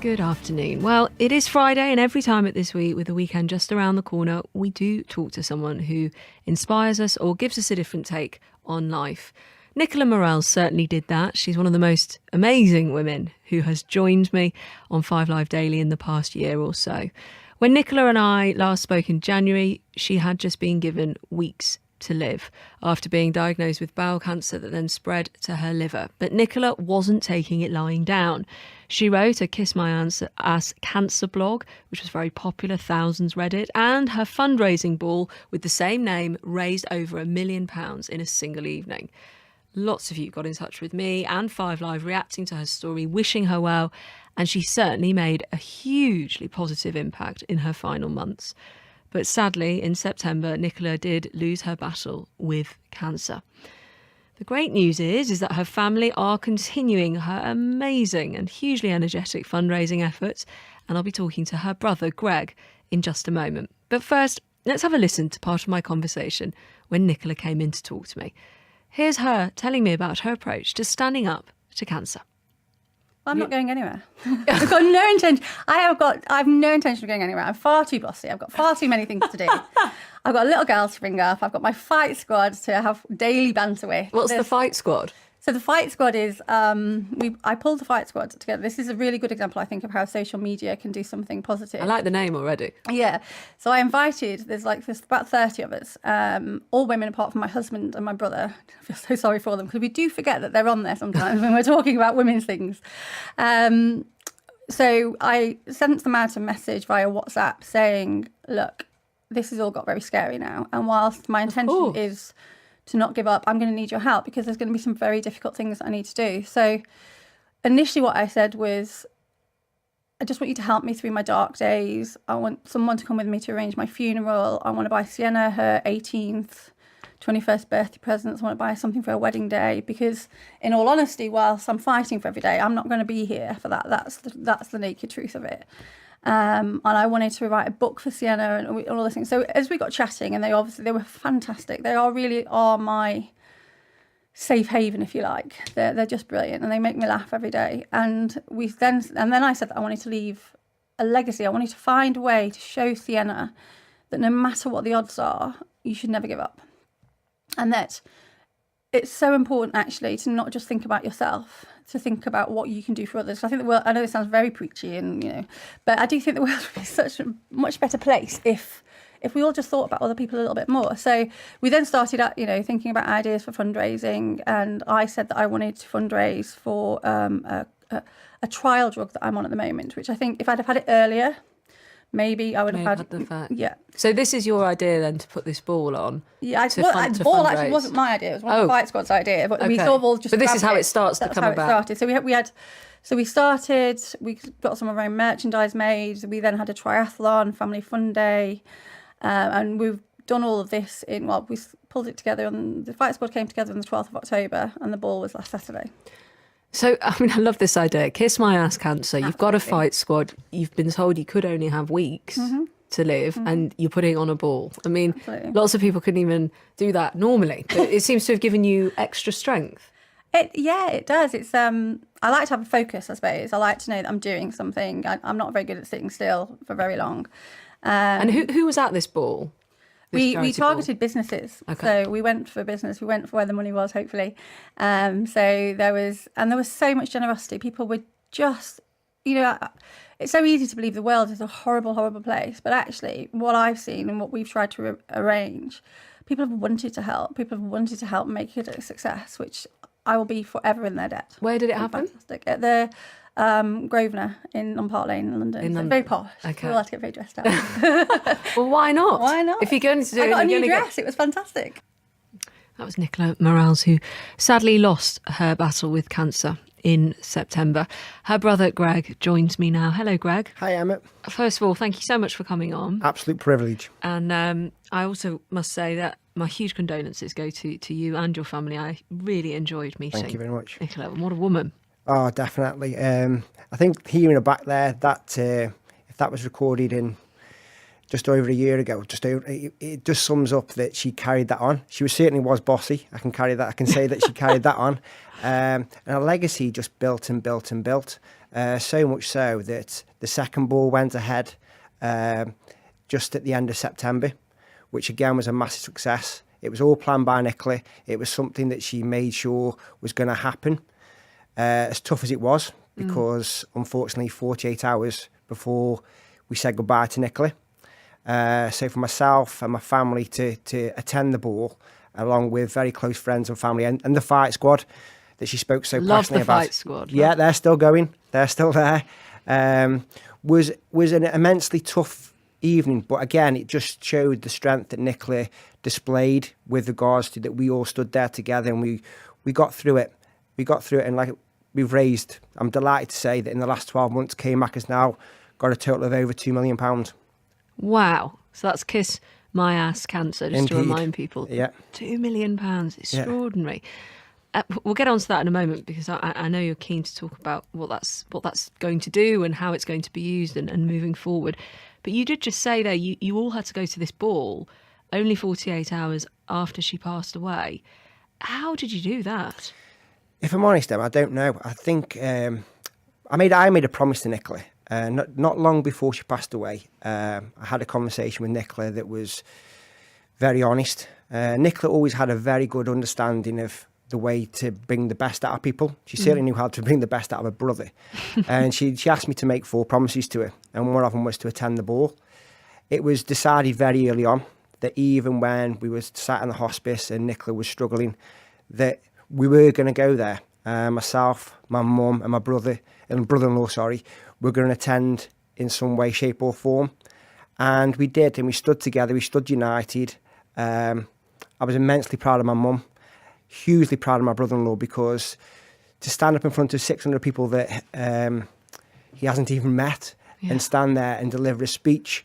Good afternoon. Well, it is Friday, and every time at this week, with the weekend just around the corner, we do talk to someone who inspires us or gives us a different take on life. Nicola Morel certainly did that. She's one of the most amazing women who has joined me on 5 Live Daily in the past year or so. When Nicola and I last spoke in January, she had just been given weeks to live after being diagnosed with bowel cancer that then spread to her liver. But Nicola wasn't taking it lying down. She wrote a Kiss My Ass Cancer blog, which was very popular, thousands read it, and her fundraising ball with the same name raised over £1 million in a single evening. Lots of you got in touch with me and 5 Live reacting to her story, wishing her well, and she certainly made a hugely positive impact in her final months. But sadly, in September, Nicola did lose her battle with cancer. The great news is that her family are continuing her amazing and hugely energetic fundraising efforts, and I'll be talking to her brother, Gregg, in just a moment. But first, let's have a listen to part of my conversation when Nicola came in to talk to me. Here's her telling me about her approach to standing up to cancer. I'm not going anywhere. I've got no intention. I have no intention of going anywhere. I'm far too bossy. I've got far too many things to do. I've got a little girl to bring up. I've got my fight squad to have daily banter with. What's the fight squad? So the fight squad is, I pulled the fight squad together. This is a really good example, I think, of how social media can do something positive. I like the name already. Yeah. So I invited, there's about 30 of us, all women apart from my husband and my brother. I feel so sorry for them because we do forget that they're on there sometimes when we're talking about women's things. So I sent them out a message via WhatsApp saying, look, this has all got very scary now. And whilst my intention is to not give up, I'm going to need your help because there's going to be some very difficult things that I need to do. So initially what I said was, I just want you to help me through my dark days. I want someone to come with me to arrange my funeral. I want to buy Sienna her 18th, 21st birthday presents. I want to buy something for her wedding day because, in all honesty, whilst I'm fighting for every day, I'm not going to be here for that. That's the naked truth of it. And I wanted to write a book for Sienna and all those things. So as we got chatting, and they were fantastic. They really are my safe haven, if you like. They're just brilliant, and they make me laugh every day. And then I said that I wanted to leave a legacy. I wanted to find a way to show Sienna that no matter what the odds are, you should never give up, and that it's so important actually to not just think about yourself, to think about what you can do for others. I think the world, I know this sounds very preachy and, but I do think the world would be such a much better place if we all just thought about other people a little bit more. So we then started out, thinking about ideas for fundraising. And I said that I wanted to fundraise for a trial drug that I'm on at the moment, which I think if I'd have had it earlier, maybe I would have had the fact. Yeah. So this is your idea then to put this ball on? Yeah, the ball actually wasn't my idea. It was one of the fight squad's idea. But we sort of all just. But this is how it starts to come about. That's how it started. So we got some of our own merchandise made. We then had a triathlon, family fun day, and we've done all of this we pulled it together. The fight squad came together on the 12th of October, and the ball was last Saturday. So, I loove this idea. Kiss My Ass Cancer. Absolutely. You've got a fight squad. You've been told you could only have weeks to live, and you're putting on a ball. Absolutely. Lots of people couldn't even do that normally. But it seems to have given you extra strength. It does. It's I like to have a focus, I suppose. I like to know that I'm doing something. I'm not very good at sitting still for very long. And who was at this ball? We targeted businesses. Okay. So we went for business. We went for where the money was, hopefully. So there was so much generosity. People were just, it's so easy to believe the world is a horrible, horrible place. But actually, what I've seen and what we've tried to arrange, people have wanted to help. People have wanted to help make it a success, which I will be forever in their debt. Where did it happen? Fantastic. At the Grosvenor on Park Lane in London. So very posh. Okay. We all had to get very dressed up. Well, why not? Why not? If you're going to do it, I got a new dress. It was fantastic. That was Nicola Morels, who sadly lost her battle with cancer in September. Her brother Gregg joins me now. Hello, Gregg. Hi, Emma. First of all, thank you so much for coming on. Absolute privilege. And I also must say that my huge condolences go to you and your family. I really enjoyed meeting. Thank you very much. Nicola, what a woman. Oh, definitely. I think hearing her back there, that if that was recorded in just over a year ago, it just sums up that she carried that on. She certainly was bossy. I can say that she carried that on. And her legacy just built and built and built. So much so that the second ball went ahead just at the end of September, which again was a massive success. It was all planned by Nicola. It was something that she made sure was going to happen, as tough as it was, because unfortunately 48 hours before we said goodbye to Nicola. So for myself and my family to attend the ball, along with very close friends and family, and the fight squad that she spoke so passionately about. Love the fight squad. Yeah, they're still going. They're still there. Was an immensely tough evening, but again, it just showed the strength that Nicola displayed with regards to that we all stood there together and we got through it. We got through it, and like we've raised, I'm delighted to say that in the last 12 months, KMAC has now got a total of over £2 million. Wow. So that's Kiss My Ass Cancer, just Indeed. to remind people. Yeah. £2 million. Extraordinary. We'll get onto that in a moment, because I know you're keen to talk about what that's going to do and how it's going to be used and moving forward. But you did just say there you all had to go to this ball only 48 hours after she passed away. How did you do that? If I'm honest, Em, I don't know. I think I made a promise to Nicola. Not long before she passed away, I had a conversation with Nicola that was very honest. Nicola always had a very good understanding of the way to bring the best out of people. She certainly knew how to bring the best out of her brother. And she asked me to make 4 promises to her, and one of them was to attend the ball. It was decided very early on that even when we were sat in the hospice and Nicola was struggling, that we were going to go there. Myself, my mum and my brother-in-law, were going to attend in some way, shape or form. And we did, and we stood together, we stood united. I was immensely proud of my mum, hugely proud of my brother-in-law, because to stand up in front of 600 people that he hasn't even met and stand there and deliver a speech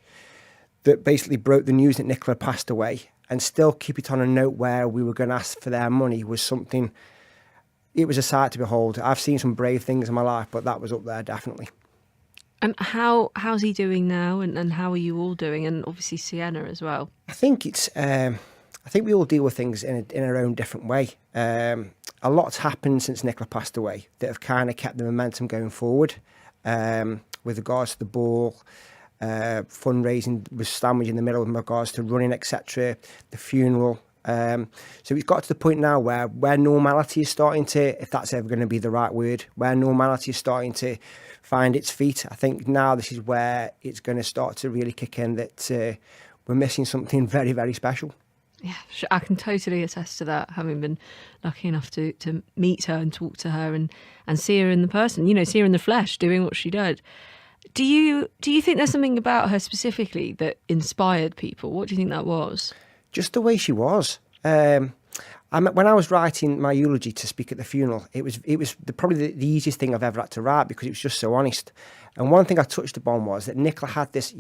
that basically broke the news that Nicola passed away and still keep it on a note where we were going to ask for their money was something, it was a sight to behold. I've seen some brave things in my life, but that was up there definitely. And how's he doing now, and how are you all doing, and obviously Sienna as well? I think it's I think we all deal with things in our own different way. A lot's happened since Nicola passed away that have kind of kept the momentum going forward. With regards to the ball, fundraising was sandwiched in the middle with regards to running, etc. The funeral. So it's got to the point now where normality is starting to, if that's ever going to be the right word, where normality is starting to find its feet. I think now this is where it's going to start to really kick in that we're missing something very, very special. Yeah, I can totally attest to that, having been lucky enough to meet her and talk to her and see her in the person, see her in the flesh doing what she did. Do you think there's something about her specifically that inspired people? What do you think that was? Just the way she was. When I was writing my eulogy to speak at the funeral, it was probably the easiest thing I've ever had to write because it was just so honest. And one thing I touched upon was that Nicola had this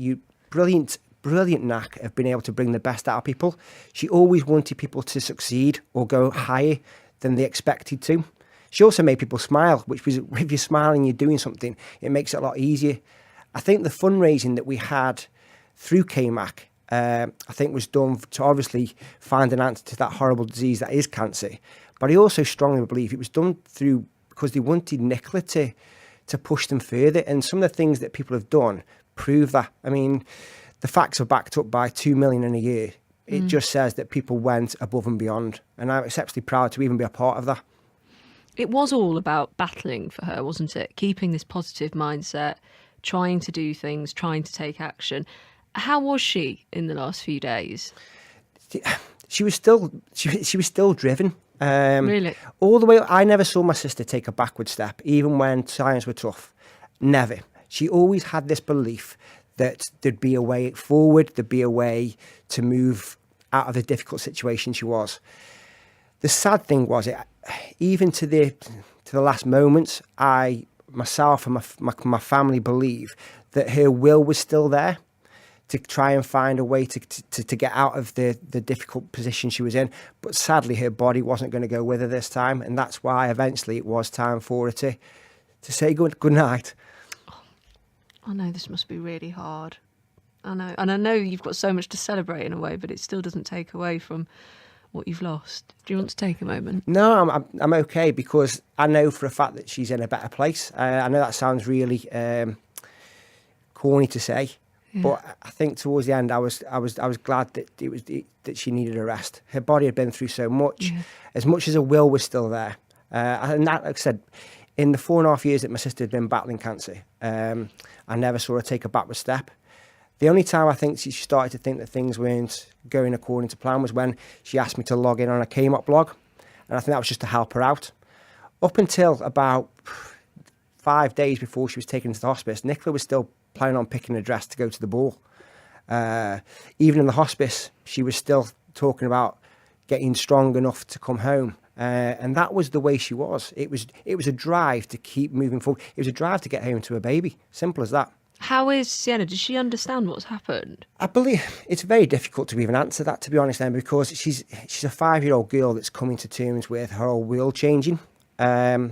brilliant knack of being able to bring the best out of people. She always wanted people to succeed or go higher than they expected to. She also made people smile, which was, if you're smiling, you're doing something, it makes it a lot easier. I think the fundraising that we had through KMAC, I think was done to obviously find an answer to that horrible disease that is cancer. But I also strongly believe it was done through because they wanted Nicola to push them further. And some of the things that people have done prove that. I mean, the facts are backed up by 2 million in a year. It just says that people went above and beyond. And I'm exceptionally proud to even be a part of that. It was all about battling for her, wasn't it? Keeping this positive mindset, trying to do things, trying to take action. How was she in the last few days? She was still driven. Really? All the way. I never saw my sister take a backward step, even when times were tough. Never. She always had this belief that there'd be a way forward, there'd be a way to move out of the difficult situation she was. The sad thing was, even to the last moments, myself and my family believe that her will was still there to try and find a way to get out of the difficult position she was in. But sadly, her body wasn't going to go with her this time. And that's why eventually it was time for her to say good night. I know this must be really hard. I know. And I know you've got so much to celebrate in a way, but it still doesn't take away from what you've lost? Do you want to take a moment? No, I'm okay, because I know for a fact that she's in a better place. I know that sounds really corny to say, but I think towards the end I was glad that that she needed a rest. Her body had been through so much. As much as her will was still there, and that, like I said, in the 4.5 years that my sister had been battling cancer, I never saw her take a backward step. The only time I think she started to think that things weren't going according to plan was when she asked me to log in on a KMOT blog. And I think that was just to help her out. Up until about 5 days before she was taken into the hospice, Nicola was still planning on picking a dress to go to the ball. Even in the hospice, she was still talking about getting strong enough to come home. And that was the way she was. It was a drive to keep moving forward. It was a drive to get home to her baby. Simple as that. How is Sienna? Does she understand what's happened? I believe it's very difficult to even answer that, to be honest, Emma, because she's a 5-year-old girl that's coming to terms with her whole world changing. The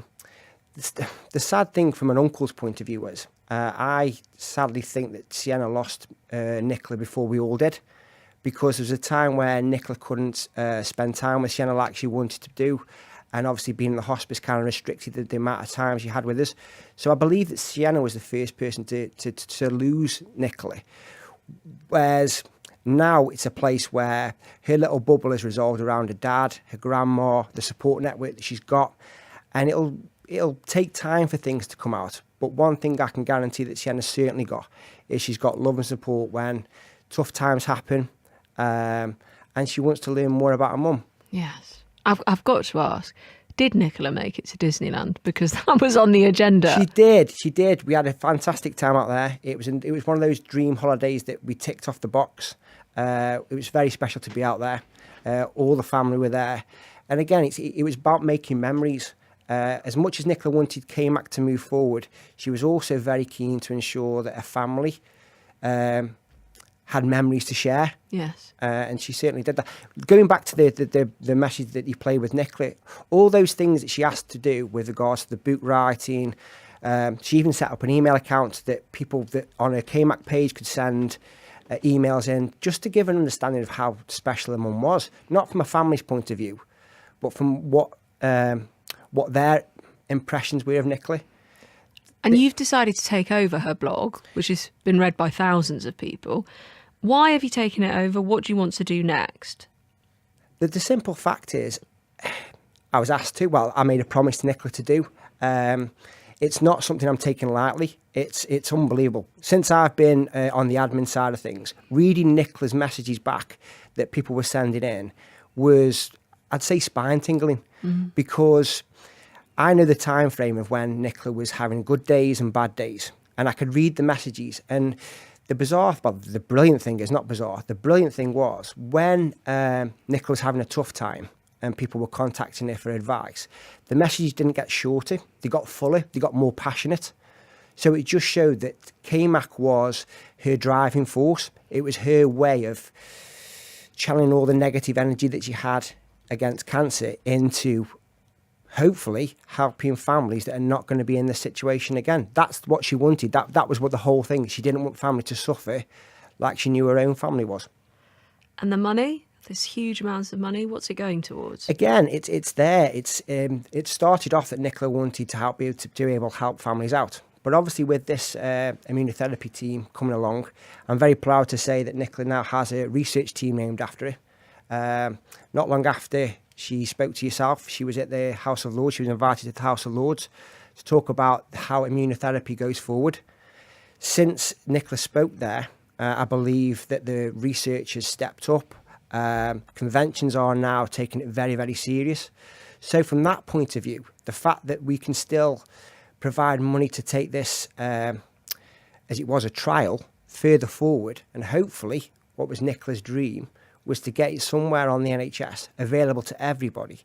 sad thing from an uncle's point of view was, I sadly think that Sienna lost Nicola before we all did, because there was a time where Nicola couldn't spend time with Sienna like she wanted to do. And obviously being in the hospice kind of restricted the amount of time she had with us. So I believe that Sienna was the first person to lose Nicola. Whereas now it's a place where her little bubble is resolved around her dad, her grandma, the support network that she's got. And it'll take time for things to come out. But one thing I can guarantee that Sienna's certainly got is she's got love and support when tough times happen. And she wants to learn more about her mum. Yes. I've got to ask, did Nicola make it to Disneyland? Because that was on the agenda. She did. We had a fantastic time out there. It was one of those dream holidays that we ticked off the box. It was very special to be out there. All the family were there. And again, it was about making memories. As much as Nicola wanted KMAC to move forward, she was also very keen to ensure that her family had memories to share. Yes. And she certainly did that. Going back to the message that you played with Nicola, all those things that she asked to do with regards to the book writing, she even set up an email account that people that on her KMAC page could send emails in, just to give an understanding of how special her mum was, not from a family's point of view, but from what their impressions were of Nicola. And you've decided to take over her blog, which has been read by thousands of people. Why have you taken it over? What do you want to do next? The simple fact is, I was asked to. Well, I made a promise to Nicola to do. It's not something I'm taking lightly. It's unbelievable. Since I've been on the admin side of things, reading Nicola's messages back that people were sending in was, I'd say, spine-tingling, because I know the time frame of when Nicola was having good days and bad days, and I could read the messages. And the brilliant thing is not bizarre. The brilliant thing was when Nicola was having a tough time and people were contacting her for advice, the messages didn't get shorter. They got fuller. They got more passionate. So it just showed that KMAC was her driving force. It was her way of channeling all the negative energy that she had against cancer into hopefully helping families that are not going to be in this situation again. That's what she wanted. That was what the whole thing. She didn't want family to suffer like she knew her own family was. And the money, this huge amounts of money, what's it going towards? Again, it's there. It started off that Nicola wanted to be able to help families out. But obviously with this immunotherapy team coming along, I'm very proud to say that Nicola now has a research team named after her. Not long after she spoke to yourself, she was at the House of Lords. She was invited to the House of Lords to talk about how immunotherapy goes forward. Since Nicola spoke there, I believe that the research has stepped up. Conventions are now taking it very, very serious. So from that point of view, the fact that we can still provide money to take this, as it was a trial, further forward, and hopefully what was Nicola's dream was to get it somewhere on the NHS available to everybody,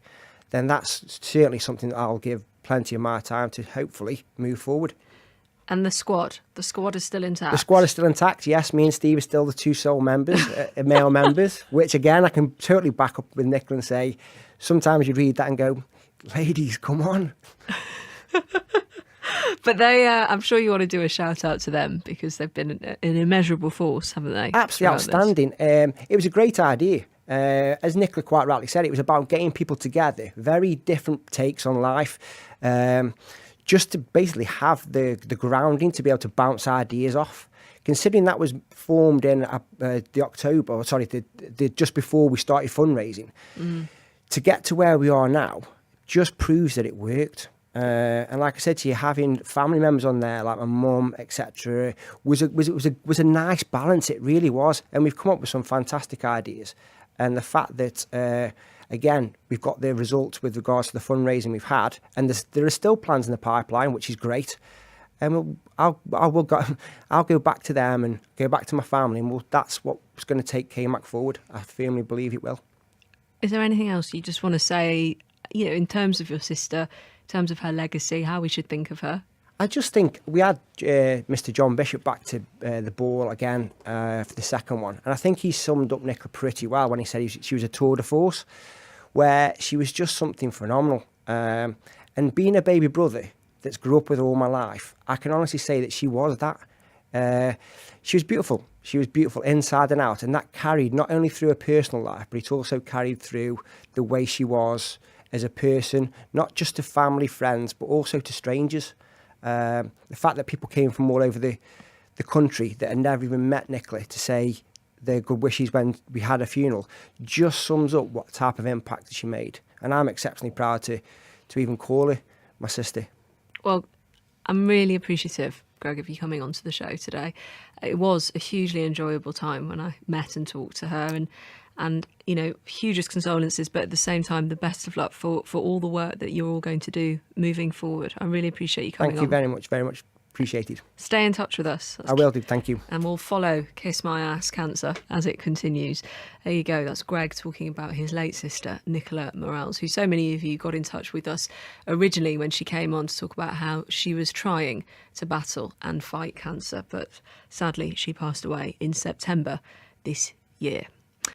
then that's certainly something that I'll give plenty of my time to hopefully move forward. And the squad is still intact? The squad is still intact, yes. Me and Steve are still the two sole members, male members, which again, I can totally back up with Nicola and say, sometimes you read that and go, ladies, come on. But they, I'm sure you want to do a shout out to them because they've been an immeasurable force, haven't they? Absolutely outstanding. It was a great idea. As Nicola quite rightly said, it was about getting people together, very different takes on life, just to basically have the grounding to be able to bounce ideas off. Considering that was formed in the just before we started fundraising, to get to where we are now just proves that it worked. And like I said to you, having family members on there, like my mum, etc., was a nice balance. It really was. And we've come up with some fantastic ideas. And the fact that, again, we've got the results with regards to the fundraising we've had, and there are still plans in the pipeline, which is great. And I'll go back to them and go back to my family, and that's what's going to take KMAC forward. I firmly believe it will. Is there anything else you just want to say, in terms of your sister, in terms of her legacy, how we should think of her? I just think we had Mr. John Bishop back to the ball again for the second one. And I think he summed up Nicola pretty well when he said she was a tour de force, where she was just something phenomenal. And being a baby brother that's grew up with her all my life, I can honestly say that she was that. She was beautiful. She was beautiful inside and out. And that carried not only through her personal life, but it also carried through the way she was as a person, not just to family, friends, but also to strangers. The fact that people came from all over the country that had never even met Nicola to say their good wishes when we had a funeral just sums up what type of impact she made. And I'm exceptionally proud to even call her my sister. Well, I'm really appreciative, Gregg, of you coming onto the show today. It was a hugely enjoyable time when I met and talked to her, and hugest condolences, but at the same time, the best of luck for all the work that you're all going to do moving forward. I really appreciate you coming on. Thank you very much, very much appreciated. Stay in touch with us. I will do, thank you. And we'll follow Kiss My Ass Cancer as it continues. There you go, that's Gregg talking about his late sister, Nicola Morales, who so many of you got in touch with us originally when she came on to talk about how she was trying to battle and fight cancer, but sadly she passed away in September this year.